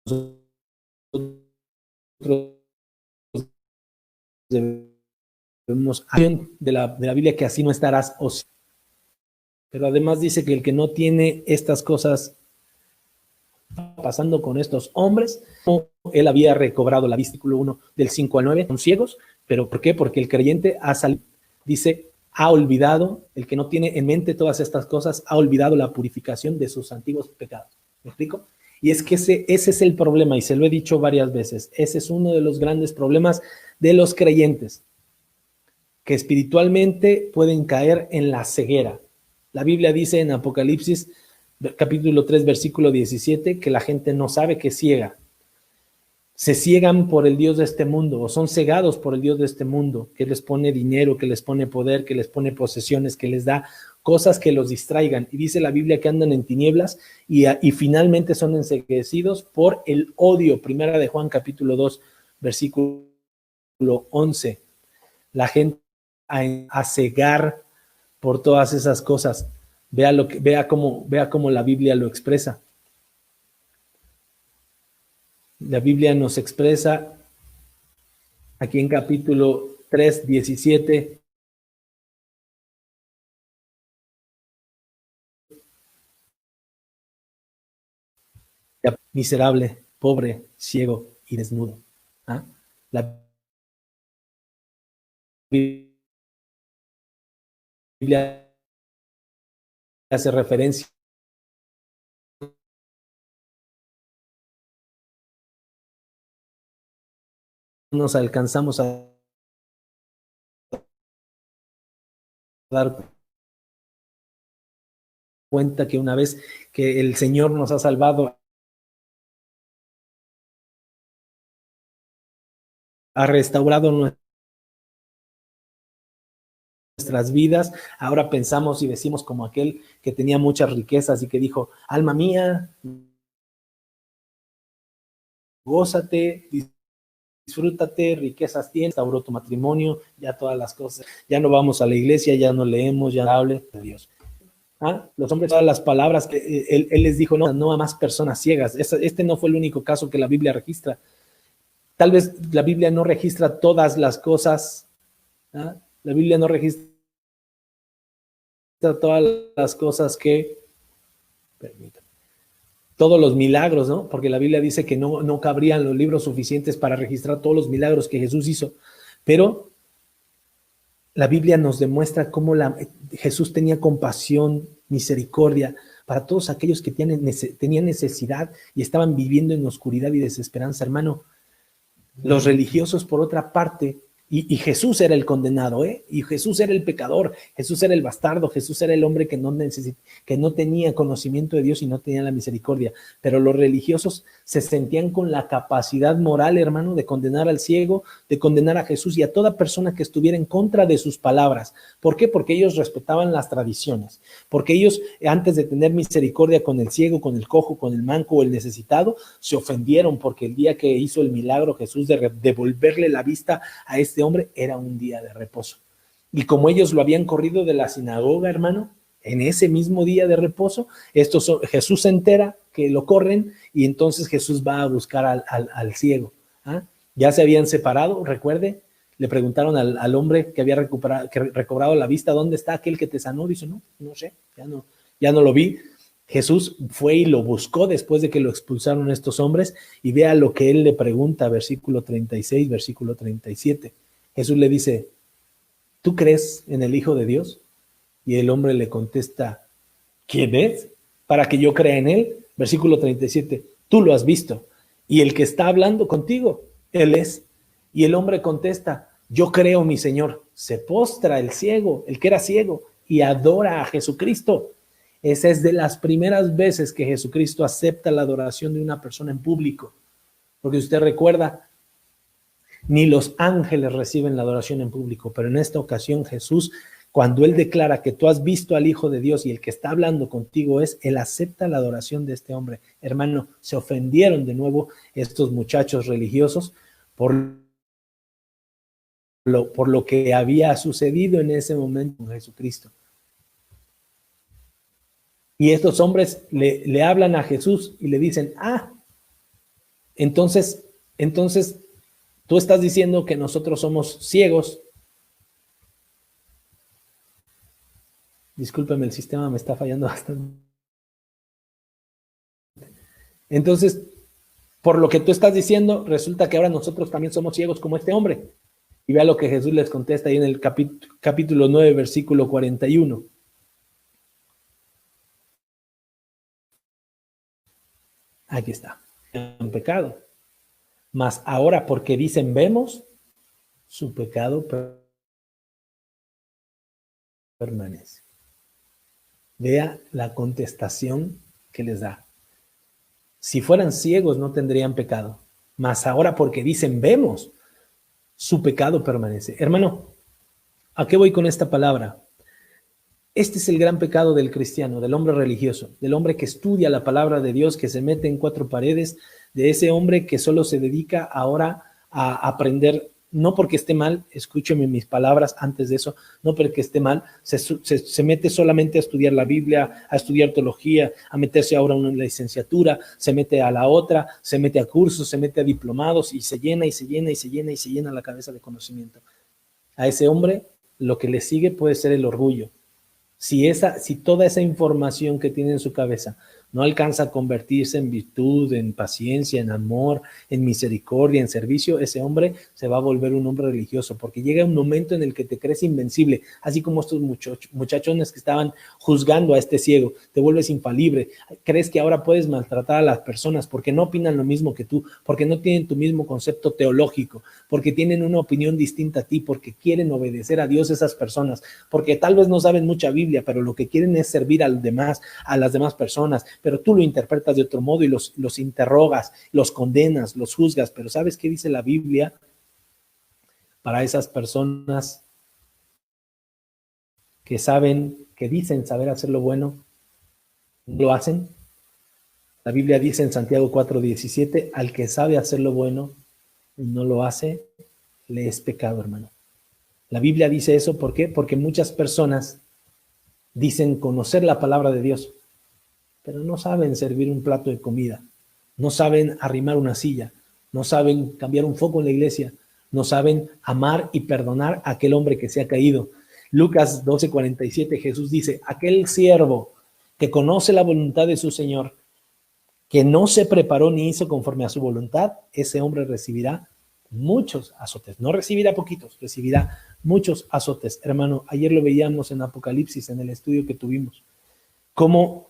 nosotros debemos de la Biblia que así no estarás. Pero además dice que el que no tiene estas cosas pasando con estos hombres, él había recobrado la vista, versículo 1 del 5 al 9, son ciegos, pero ¿por qué? Porque el creyente ha salido, dice, ha olvidado, el que no tiene en mente todas estas cosas, ha olvidado la purificación de sus antiguos pecados. ¿Me explico? Y es que ese es el problema, y se lo he dicho varias veces, ese es uno de los grandes problemas de los creyentes, que espiritualmente pueden caer en la ceguera. La Biblia dice en Apocalipsis, capítulo 3, versículo 17, que la gente no sabe que es ciega. Se ciegan por el Dios de este mundo, o son cegados por el Dios de este mundo, que les pone dinero, que les pone poder, que les pone posesiones, que les da cosas que los distraigan. Y dice la Biblia que andan en tinieblas y finalmente son enceguecidos por el odio. Primera de Juan, capítulo 2, versículo 11. La gente a cegar por todas esas cosas. Vea cómo la Biblia lo expresa. La Biblia nos expresa aquí en capítulo 3, 17. Miserable, pobre, ciego y desnudo. ¿Ah? La Biblia hace referencia. Nos alcanzamos a dar cuenta que una vez que el Señor nos ha salvado, ha restaurado nuestras vidas, ahora pensamos y decimos como aquel que tenía muchas riquezas y que dijo, alma mía, gózate, disfrútate, riquezas tienes, restauró tu matrimonio, ya todas las cosas, ya no vamos a la iglesia, ya no leemos, ya hable de Dios. ¿Ah? Los hombres, todas las palabras que él les dijo, no a más personas ciegas. Este no fue el único caso que la Biblia registra. Tal vez la Biblia no registra todas las cosas, ¿ah? La Biblia no registra todas las cosas que, permítanme, todos los milagros, ¿no? Porque la Biblia dice que no cabrían los libros suficientes para registrar todos los milagros que Jesús hizo, pero la Biblia nos demuestra cómo Jesús tenía compasión, misericordia para todos aquellos que tenían necesidad y estaban viviendo en oscuridad y desesperanza, hermano. Los religiosos, por otra parte, y Jesús era el condenado, y Jesús era el pecador, Jesús era el bastardo, Jesús era el hombre que no tenía conocimiento de Dios y no tenía la misericordia, pero los religiosos se sentían con la capacidad moral, hermano, de condenar al ciego, de condenar a Jesús y a toda persona que estuviera en contra de sus palabras. ¿Por qué? Porque ellos respetaban las tradiciones, porque ellos, antes de tener misericordia con el ciego, con el cojo, con el manco o el necesitado, se ofendieron porque el día que hizo el milagro Jesús de devolverle la vista a este hombre era un día de reposo. Y como ellos lo habían corrido de la sinagoga, hermano, en ese mismo día de reposo, Jesús se entera que lo corren y entonces Jesús va a buscar al ciego. ¿Ah? Ya se habían separado, recuerde, le preguntaron al hombre que había recobrado la vista, ¿dónde está aquel que te sanó? Dice, no sé, ya no lo vi. Jesús fue y lo buscó después de que lo expulsaron estos hombres y vea lo que él le pregunta, versículo 36, versículo 37. Jesús le dice, ¿tú crees en el Hijo de Dios? Y el hombre le contesta, ¿quién es? Para que yo crea en él. Versículo 37, tú lo has visto. Y el que está hablando contigo, él es. Y el hombre contesta, yo creo, mi Señor. Se postra el ciego, el que era ciego, y adora a Jesucristo. Esa es de las primeras veces que Jesucristo acepta la adoración de una persona en público. Porque usted recuerda, ni los ángeles reciben la adoración en público, pero en esta ocasión Jesús, cuando él declara que tú has visto al Hijo de Dios y el que está hablando contigo es, él acepta la adoración de este hombre. Hermano, se ofendieron de nuevo estos muchachos religiosos por lo que había sucedido en ese momento con Jesucristo. Y estos hombres le hablan a Jesús y le dicen, entonces, tú estás diciendo que nosotros somos ciegos. Discúlpeme, el sistema me está fallando bastante. Entonces, por lo que tú estás diciendo, resulta que ahora nosotros también somos ciegos como este hombre. Y vea lo que Jesús les contesta ahí en el capítulo 9, versículo 41. Aquí está, un pecado. Mas ahora porque dicen vemos, su pecado permanece. Vea la contestación que les da. Si fueran ciegos no tendrían pecado, mas ahora porque dicen vemos, su pecado permanece. Hermano, ¿a qué voy con esta palabra? Este es el gran pecado del cristiano, del hombre religioso, del hombre que estudia la palabra de Dios, que se mete en cuatro paredes, de ese hombre que solo se dedica ahora a aprender, no porque esté mal, escúcheme mis palabras antes de eso, no porque esté mal, se mete solamente a estudiar la Biblia, a estudiar teología, a meterse ahora a una licenciatura, se mete a la otra, se mete a cursos, se mete a diplomados y se llena y se llena y se llena y se llena la cabeza de conocimiento. A ese hombre lo que le sigue puede ser el orgullo. Si toda esa información que tiene en su cabeza no alcanza a convertirse en virtud, en paciencia, en amor, en misericordia, en servicio, ese hombre se va a volver un hombre religioso, porque llega un momento en el que te crees invencible, así como estos muchachones que estaban juzgando a este ciego, te vuelves infalible, crees que ahora puedes maltratar a las personas porque no opinan lo mismo que tú, porque no tienen tu mismo concepto teológico, porque tienen una opinión distinta a ti, porque quieren obedecer a Dios esas personas, porque tal vez no saben mucha Biblia, pero lo que quieren es servir a las demás personas, pero tú lo interpretas de otro modo y los interrogas, los condenas, los juzgas. Pero ¿sabes qué dice la Biblia para esas personas que dicen saber hacer lo bueno, no lo hacen? La Biblia dice en Santiago 4:17, al que sabe hacer lo bueno y no lo hace, le es pecado, hermano. La Biblia dice eso, ¿por qué? Porque muchas personas dicen conocer la palabra de Dios, pero no saben servir un plato de comida, no saben arrimar una silla, no saben cambiar un foco en la iglesia, no saben amar y perdonar a aquel hombre que se ha caído. Lucas 12:47, Jesús dice, aquel siervo que conoce la voluntad de su Señor, que no se preparó ni hizo conforme a su voluntad, ese hombre recibirá muchos azotes, no recibirá poquitos, recibirá muchos azotes. Hermano, ayer lo veíamos en Apocalipsis, en el estudio que tuvimos, cómo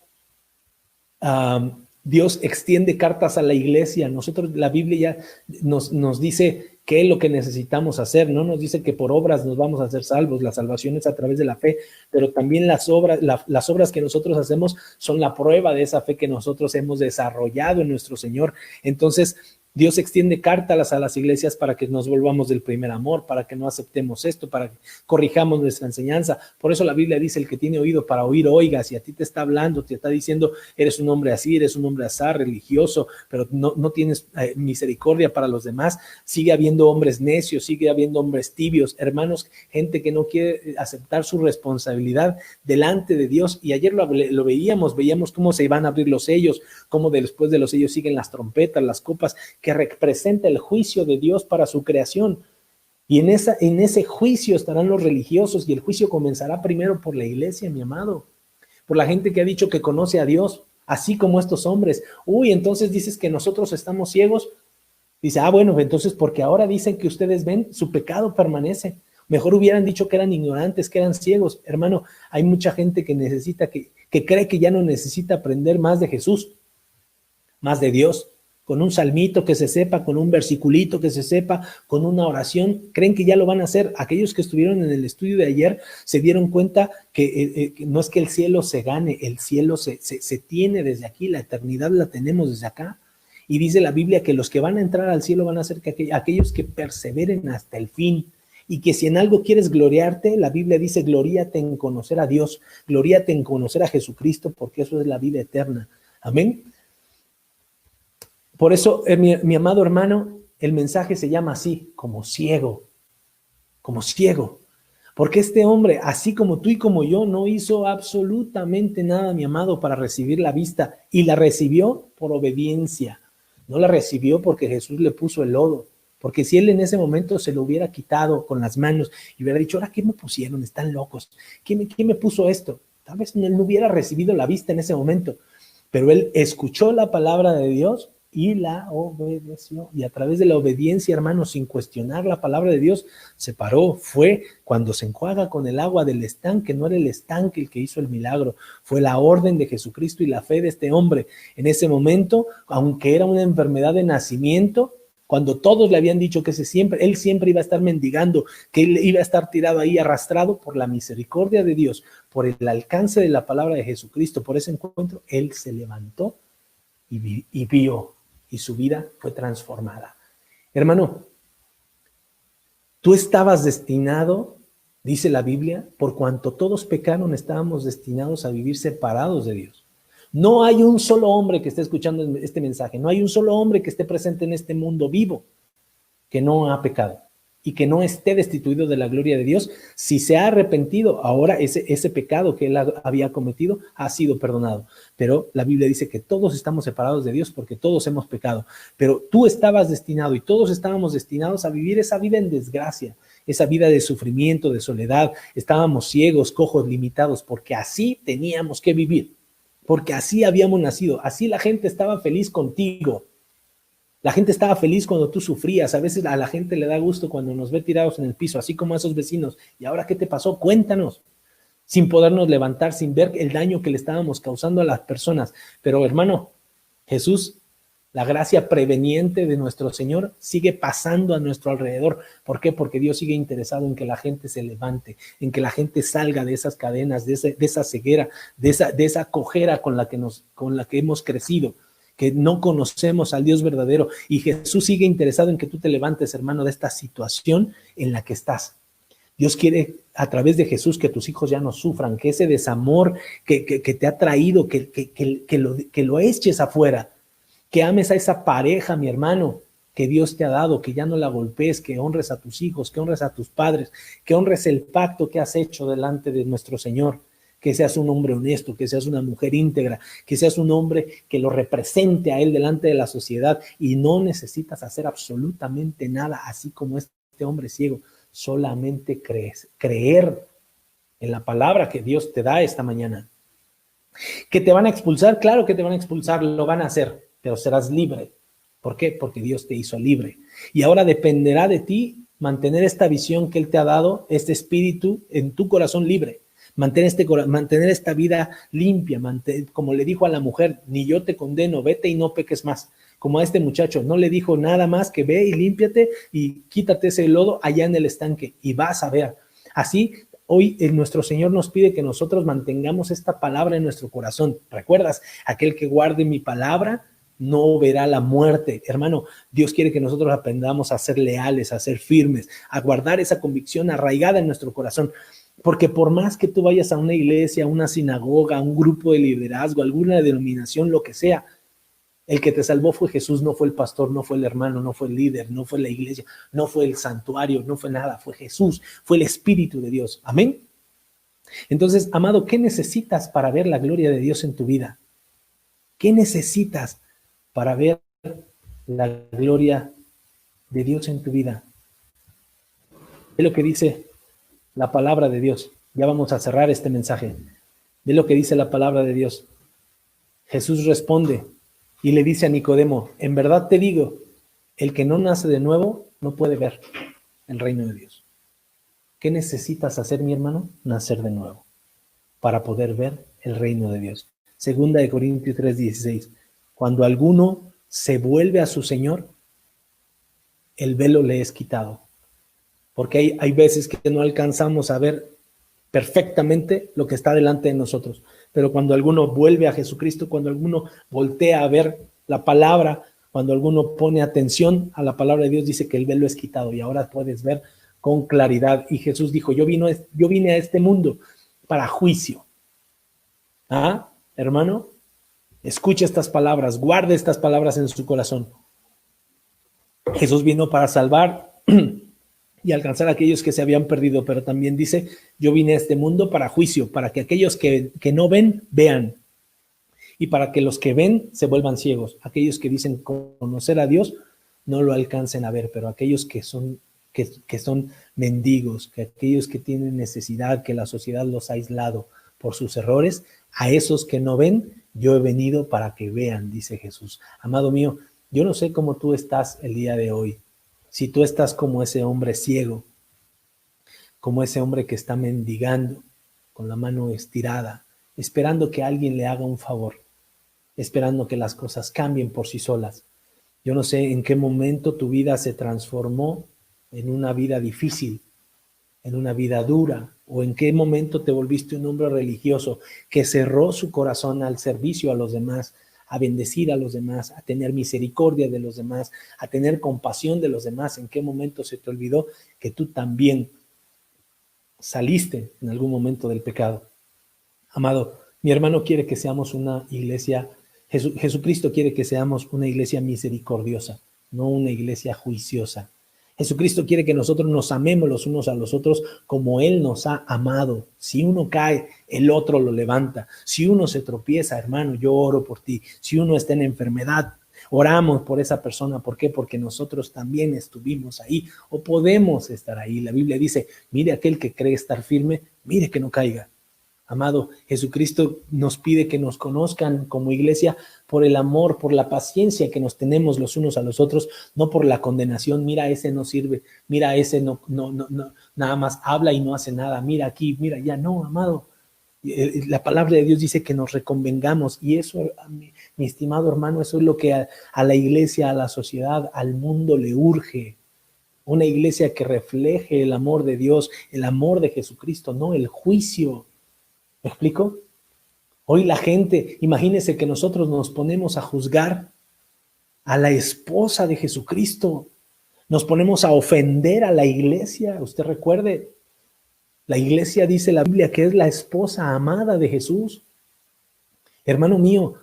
Dios extiende cartas a la iglesia. Nosotros, la Biblia ya nos dice qué es lo que necesitamos hacer, no nos dice que por obras nos vamos a hacer salvos, la salvación es a través de la fe, pero también las obras que nosotros hacemos son la prueba de esa fe que nosotros hemos desarrollado en nuestro Señor. Entonces, Dios extiende cartas a las iglesias para que nos volvamos del primer amor, para que no aceptemos esto, para que corrijamos nuestra enseñanza. Por eso la Biblia dice, el que tiene oído para oír, oiga. Si a ti te está hablando, te está diciendo, eres un hombre así, eres un hombre asá, religioso, pero no tienes misericordia para los demás, sigue habiendo hombres necios, sigue habiendo hombres tibios, hermanos, gente que no quiere aceptar su responsabilidad delante de Dios. Y ayer lo veíamos cómo se van a abrir los sellos, cómo después de los sellos siguen las trompetas, las copas, que representa el juicio de Dios para su creación. Y en ese juicio estarán los religiosos, y el juicio comenzará primero por la iglesia, mi amado, por la gente que ha dicho que conoce a Dios, así como estos hombres. Entonces dices que nosotros estamos ciegos. Dice, bueno, entonces porque ahora dicen que ustedes ven, su pecado permanece. Mejor hubieran dicho que eran ignorantes, que eran ciegos. Hermano, hay mucha gente que necesita, que cree que ya no necesita aprender más de Jesús, más de Dios. Con un salmito que se sepa, con un versiculito que se sepa, con una oración, creen que ya lo van a hacer. Aquellos que estuvieron en el estudio de ayer se dieron cuenta que no es que el cielo se gane, el cielo se tiene desde aquí, la eternidad la tenemos desde acá. Y dice la Biblia que los que van a entrar al cielo van a ser aquellos que perseveren hasta el fin. Y que si en algo quieres gloriarte, la Biblia dice, gloríate en conocer a Dios, gloríate en conocer a Jesucristo, porque eso es la vida eterna. Amén. Por eso, mi amado hermano, el mensaje se llama así, como ciego, porque este hombre, así como tú y como yo, no hizo absolutamente nada, mi amado, para recibir la vista, y la recibió por obediencia, no la recibió porque Jesús le puso el lodo, porque si él en ese momento se lo hubiera quitado con las manos y hubiera dicho, ¿ahora qué me pusieron? Están locos, ¿quién me puso esto? Tal vez él no hubiera recibido la vista en ese momento, pero él escuchó la palabra de Dios y la obedeció. Y a través de la obediencia, hermanos, sin cuestionar la palabra de Dios, se paró. Fue cuando se enjuaga con el agua del estanque, no era el estanque el que hizo el milagro, fue la orden de Jesucristo y la fe de este hombre. En ese momento, aunque era una enfermedad de nacimiento, cuando todos le habían dicho que él siempre iba a estar mendigando, que él iba a estar tirado ahí arrastrado, por la misericordia de Dios, por el alcance de la palabra de Jesucristo, por ese encuentro, él se levantó y vio, y su vida fue transformada. Hermano, tú estabas destinado, dice la Biblia, por cuanto todos pecaron, estábamos destinados a vivir separados de Dios. No hay un solo hombre que esté escuchando este mensaje, no hay un solo hombre que esté presente en este mundo vivo que no ha pecado y que no esté destituido de la gloria de Dios. Si se ha arrepentido, ahora ese pecado que él había cometido ha sido perdonado. Pero la Biblia dice que todos estamos separados de Dios porque todos hemos pecado. Pero tú estabas destinado y todos estábamos destinados a vivir esa vida en desgracia, esa vida de sufrimiento, de soledad. Estábamos ciegos, cojos, limitados, porque así teníamos que vivir. Porque así habíamos nacido, así la gente estaba feliz contigo. La gente estaba feliz cuando tú sufrías. A veces a la gente le da gusto cuando nos ve tirados en el piso, así como a esos vecinos. ¿Y ahora qué te pasó? Cuéntanos. Sin podernos levantar, sin ver el daño que le estábamos causando a las personas. Pero hermano, Jesús, la gracia preveniente de nuestro Señor sigue pasando a nuestro alrededor. ¿Por qué? Porque Dios sigue interesado en que la gente se levante, en que la gente salga de esas cadenas, de esa ceguera, de esa cojera con la que hemos crecido, que no conocemos al Dios verdadero. Y Jesús sigue interesado en que tú te levantes, hermano, de esta situación en la que estás. Dios quiere a través de Jesús que tus hijos ya no sufran, que ese desamor que te ha traído, que lo eches afuera, que ames a esa pareja, mi hermano, que Dios te ha dado, que ya no la golpees, que honres a tus hijos, que honres a tus padres, que honres el pacto que has hecho delante de nuestro Señor, que seas un hombre honesto, que seas una mujer íntegra, que seas un hombre que lo represente a Él delante de la sociedad, y no necesitas hacer absolutamente nada, así como este hombre ciego, solamente creer en la palabra que Dios te da esta mañana. ¿Que te van a expulsar? Claro que te van a expulsar, lo van a hacer, pero serás libre. ¿Por qué? Porque Dios te hizo libre. Y ahora dependerá de ti mantener esta visión que Él te ha dado, este espíritu en tu corazón libre. Mantener esta vida limpia, como le dijo a la mujer, ni yo te condeno, vete y no peques más. Como a este muchacho, no le dijo nada más que ve y límpiate y quítate ese lodo allá en el estanque y vas a ver. Así, hoy nuestro Señor nos pide que nosotros mantengamos esta palabra en nuestro corazón. ¿Recuerdas? Aquel que guarde mi palabra no verá la muerte. Hermano, Dios quiere que nosotros aprendamos a ser leales, a ser firmes, a guardar esa convicción arraigada en nuestro corazón. Porque por más que tú vayas a una iglesia, a una sinagoga, a un grupo de liderazgo, alguna denominación, lo que sea, el que te salvó fue Jesús, no fue el pastor, no fue el hermano, no fue el líder, no fue la iglesia, no fue el santuario, no fue nada, fue Jesús, fue el Espíritu de Dios. Amén. Entonces, amado, ¿qué necesitas para ver la gloria de Dios en tu vida? ¿Qué necesitas para ver la gloria de Dios en tu vida? Es lo que dice la palabra de Dios. Ya vamos a cerrar este mensaje. Ve lo que dice la palabra de Dios. Jesús responde y le dice a Nicodemo, en verdad te digo, el que no nace de nuevo no puede ver el reino de Dios. ¿Qué necesitas hacer, mi hermano? Nacer de nuevo para poder ver el reino de Dios. Segunda de Corintios 3:16. Cuando alguno se vuelve a su Señor, el velo le es quitado. Porque hay veces que no alcanzamos a ver perfectamente lo que está delante de nosotros. Pero cuando alguno vuelve a Jesucristo, cuando alguno voltea a ver la palabra, cuando alguno pone atención a la palabra de Dios, dice que el velo es quitado y ahora puedes ver con claridad. Y Jesús dijo, yo vine a este mundo para juicio. ¿Ah, hermano? Escuche estas palabras, guarde estas palabras en su corazón. Jesús vino para salvar y alcanzar a aquellos que se habían perdido, pero también dice, yo vine a este mundo para juicio, para que aquellos que no ven, vean, y para que los que ven se vuelvan ciegos. Aquellos que dicen conocer a Dios, no lo alcancen a ver, pero aquellos que son mendigos, que aquellos que tienen necesidad, que la sociedad los ha aislado por sus errores, a esos que no ven, yo he venido para que vean, dice Jesús. Amado mío, Yo no sé cómo tú estás el día de hoy. Si tú estás como ese hombre ciego, como ese hombre que está mendigando con la mano estirada, esperando que alguien le haga un favor, esperando que las cosas cambien por sí solas. Yo no sé en qué momento tu vida se transformó en una vida difícil, en una vida dura, o en qué momento te volviste un hombre religioso que cerró su corazón al servicio a los demás, a bendecir a los demás, a tener misericordia de los demás, a tener compasión de los demás. ¿En qué momento se te olvidó que tú también saliste en algún momento del pecado? Amado, mi hermano quiere que seamos una iglesia, Jesucristo quiere que seamos una iglesia misericordiosa, no una iglesia juiciosa. Jesucristo quiere que nosotros nos amemos los unos a los otros como Él nos ha amado. Si uno cae, el otro lo levanta. Si uno se tropieza, hermano, yo oro por ti. Si uno está en enfermedad, oramos por esa persona. ¿Por qué? Porque nosotros también estuvimos ahí o podemos estar ahí. La Biblia dice, mire aquel que cree estar firme, mire que no caiga. Amado, Jesucristo nos pide que nos conozcan como iglesia por el amor, por la paciencia que nos tenemos los unos a los otros, no por la condenación. Mira, ese no sirve, mira, ese no, nada más habla y no hace nada. Mira aquí, mira ya, no, amado. La palabra de Dios dice que nos reconvengamos y eso, mi estimado hermano, eso es lo que a la iglesia, a la sociedad, al mundo le urge. Una iglesia que refleje el amor de Dios, el amor de Jesucristo, no el juicio. ¿Me explico? Hoy la gente, imagínense que nosotros nos ponemos a juzgar a la esposa de Jesucristo, nos ponemos a ofender a la iglesia. Usted recuerde, la iglesia dice la Biblia que es la esposa amada de Jesús. Hermano mío,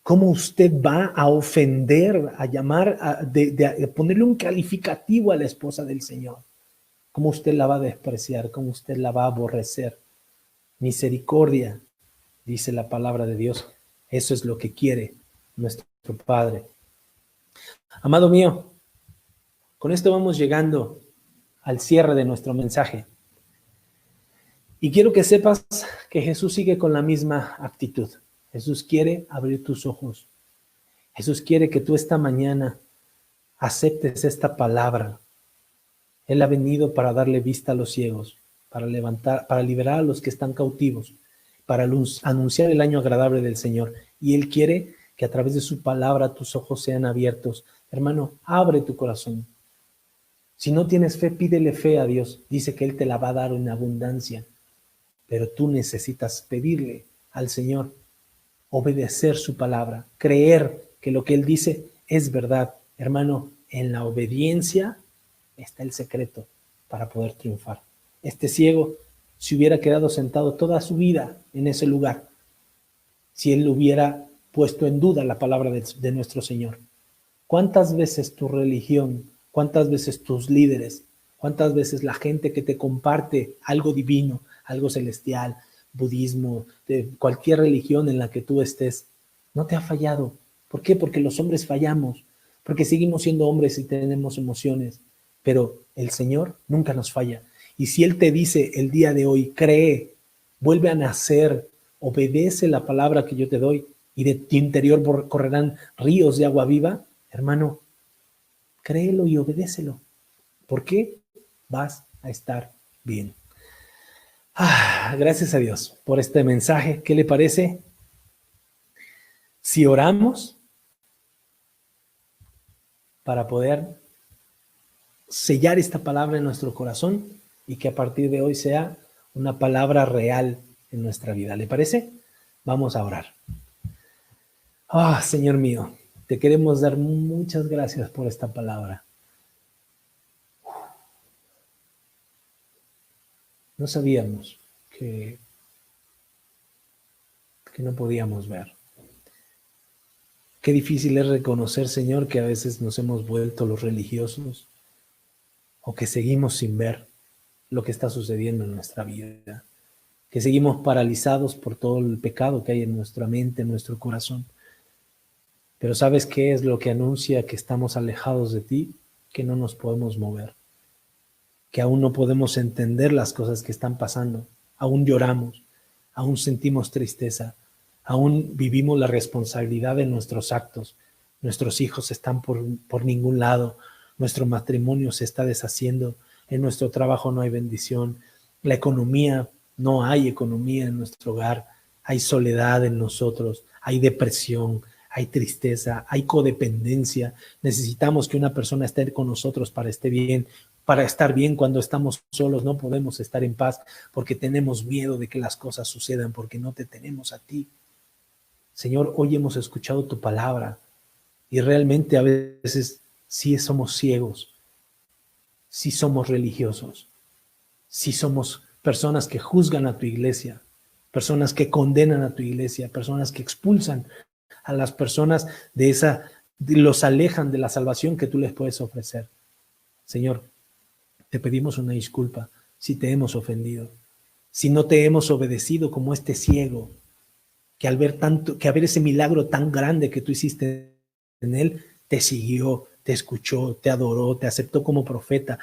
¿cómo usted va a ofender, a llamar, a ponerle un calificativo a la esposa del Señor? ¿Cómo usted la va a despreciar? ¿Cómo usted la va a aborrecer? Misericordia, dice la palabra de Dios. Eso es lo que quiere nuestro Padre. Amado mío, con esto vamos llegando al cierre de nuestro mensaje. Y quiero que sepas que Jesús sigue con la misma actitud. Jesús quiere abrir tus ojos. Jesús quiere que tú esta mañana aceptes esta palabra. Él ha venido para darle vista a los ciegos, para levantar, para liberar a los que están cautivos, para anunciar el año agradable del Señor. Y Él quiere que a través de su palabra tus ojos sean abiertos. Hermano, abre tu corazón. Si no tienes fe, pídele fe a Dios. Dice que Él te la va a dar en abundancia. Pero tú necesitas pedirle al Señor, obedecer su palabra, creer que lo que Él dice es verdad. Hermano, en la obediencia está el secreto para poder triunfar. Este ciego se hubiera quedado sentado toda su vida en ese lugar si él hubiera puesto en duda la palabra de nuestro Señor. ¿Cuántas veces tu religión, cuántas veces tus líderes, cuántas veces la gente que te comparte algo divino, algo celestial, budismo, de cualquier religión en la que tú estés, no te ha fallado? ¿Por qué? Porque los hombres fallamos, porque seguimos siendo hombres y tenemos emociones, pero el Señor nunca nos falla. Y si Él te dice el día de hoy, cree, vuelve a nacer, obedece la palabra que yo te doy y de tu interior correrán ríos de agua viva, hermano, créelo y obedécelo. ¿Por qué? Vas a estar bien. Gracias a Dios por este mensaje. ¿Qué le parece si oramos para poder sellar esta palabra en nuestro corazón y que a partir de hoy sea una palabra real en nuestra vida? ¿Le parece? Vamos a orar. Señor mío, te queremos dar muchas gracias por esta palabra. No sabíamos que no podíamos ver. Qué difícil es reconocer, Señor, que a veces nos hemos vuelto los religiosos o que seguimos sin ver lo que está sucediendo en nuestra vida, que seguimos paralizados por todo el pecado que hay en nuestra mente, en nuestro corazón. Pero ¿sabes qué es lo que anuncia que estamos alejados de ti? Que no nos podemos mover, que aún no podemos entender las cosas que están pasando, aún lloramos, aún sentimos tristeza, aún vivimos la responsabilidad de nuestros actos, Nuestros hijos están por ningún lado. Nuestro matrimonio se está deshaciendo. En nuestro trabajo no hay bendición. La economía, no hay economía en nuestro hogar. Hay soledad en nosotros. Hay depresión. Hay tristeza. Hay codependencia. Necesitamos que una persona esté con nosotros para estar bien. Para estar bien cuando estamos solos no podemos estar en paz porque tenemos miedo de que las cosas sucedan, porque no te tenemos a ti. Señor, hoy hemos escuchado tu palabra y realmente a veces sí somos ciegos, sí somos religiosos, sí somos personas que juzgan a tu iglesia, personas que condenan a tu iglesia, personas que expulsan a las personas los alejan de la salvación que tú les puedes ofrecer. Señor, te pedimos una disculpa si te hemos ofendido, si no te hemos obedecido como este ciego, que al ver ese milagro tan grande que tú hiciste en él, te siguió, te escuchó, te adoró, te aceptó como profeta,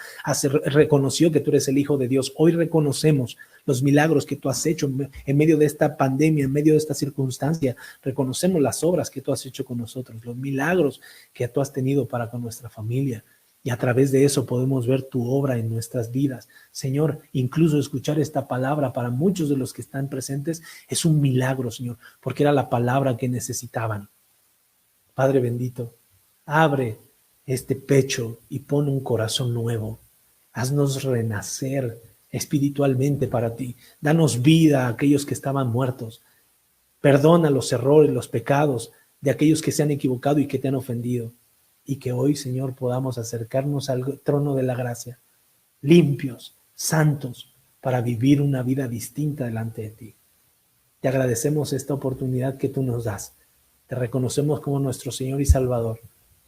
reconoció que tú eres el Hijo de Dios. Hoy reconocemos los milagros que tú has hecho en medio de esta pandemia, en medio de esta circunstancia. Reconocemos las obras que tú has hecho con nosotros, los milagros que tú has tenido para con nuestra familia. Y a través de eso podemos ver tu obra en nuestras vidas. Señor, incluso escuchar esta palabra para muchos de los que están presentes es un milagro, Señor, porque era la palabra que necesitaban. Padre bendito, abre este pecho y pon un corazón nuevo. Haznos renacer espiritualmente para ti. Danos vida a aquellos que estaban muertos. Perdona los errores, los pecados de aquellos que se han equivocado y que te han ofendido. Y que hoy, Señor, podamos acercarnos al trono de la gracia, limpios, santos, para vivir una vida distinta delante de ti. Te agradecemos esta oportunidad que tú nos das. Te reconocemos como nuestro Señor y Salvador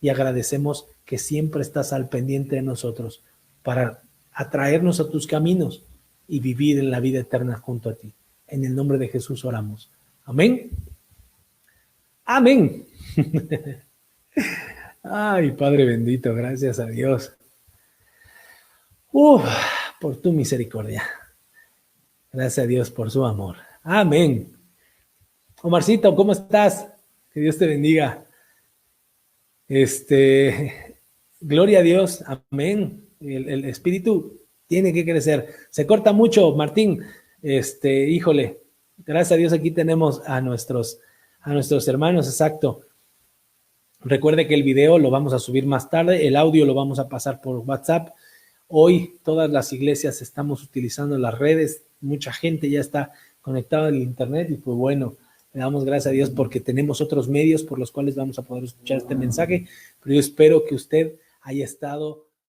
y agradecemos que siempre estás al pendiente de nosotros para atraernos a tus caminos y vivir en la vida eterna junto a ti. En el nombre de Jesús oramos. Amén. Amén. Ay, Padre bendito, gracias a Dios. Por tu misericordia. Gracias a Dios por su amor. Amén. Omarcito, ¿cómo estás? Que Dios te bendiga. Gloria a Dios. Amén. El espíritu tiene que crecer. Se corta mucho, Martín. Híjole. Gracias a Dios aquí tenemos a nuestros hermanos, exacto. Recuerde que el video lo vamos a subir más tarde, el audio lo vamos a pasar por WhatsApp. Hoy todas las iglesias estamos utilizando las redes, mucha gente ya está conectada al internet y pues bueno, le damos gracias a Dios porque tenemos otros medios por los cuales vamos a poder escuchar este mensaje, pero yo espero que usted haya estado